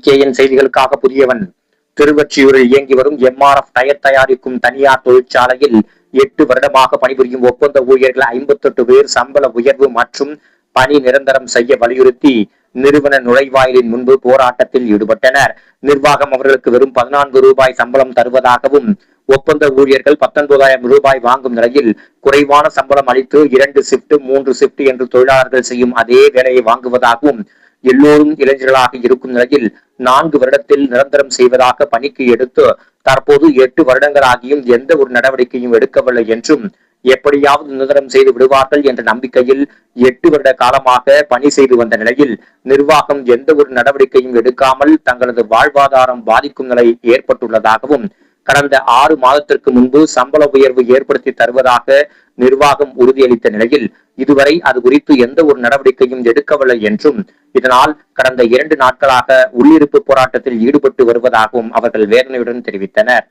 டிடிகேஎன் செய்திகளுக்காக புதியவன். திருவொற்றியூரில் இயங்கி வரும் எம்ஆர்எஃப் டயர் தயாரிக்கும் தனியார் தொழிற்சாலையில் 8 வருடமாக பணிபுரியும் ஒப்பந்த ஊழியர்கள் 58 பேர் சம்பள உயர்வு மற்றும் பணி நிரந்தரம் செய்ய வலியுறுத்தி நிறுவன நுழைவாயிலின் முன்பு போராட்டத்தில் ஈடுபட்டனர். நிர்வாகம் அவர்களுக்கு வெறும் 14 ரூபாய் சம்பளம் தருவதாகவும், ஒப்பந்த ஊழியர்கள் 19,000 ரூபாய் வாங்கும் நிலையில் குறைவான சம்பளம் அளித்து 2 ஷிப்ட் 3 ஷிப்ட் என்று தொழிலாளர்கள் செய்யும் அதே வேலையை வாங்குவதாகவும், எல்லோரும் இளைஞர்களாக இருக்கும் நிலையில் 4 வருடத்தில் நிரந்தரம் செய்வதாக பணிக்கு எடுத்து தற்போது 8 வருடங்களாகியும் எந்த ஒரு நடவடிக்கையும் எடுக்கவில்லை என்றும், எப்படியாவது நிரந்தரம் செய்து விடுவார்கள் என்ற நம்பிக்கையில் 8 வருட காலமாக பணி செய்து வந்த நிலையில் நிர்வாகம் எந்த ஒரு நடவடிக்கையும் எடுக்காமல் தங்களது வாழ்வாதாரம் பாதிக்கும் நிலை ஏற்பட்டுள்ளதாகவும், கடந்த 6 மாதத்திற்கு முன்பு சம்பள உயர்வு ஏற்படுத்தி தருவதாக நிர்வாகம் உறுதியளித்த நிலையில் இதுவரை அது குறித்து எந்த ஒரு நடவடிக்கையும் எடுக்கவில்லை என்றும், இதனால் கடந்த 2 நாட்களாக உள்ளிருப்பு போராட்டத்தில் ஈடுபட்டு வருவதாகவும் அவர்கள் வேதனையுடன் தெரிவித்தனர்.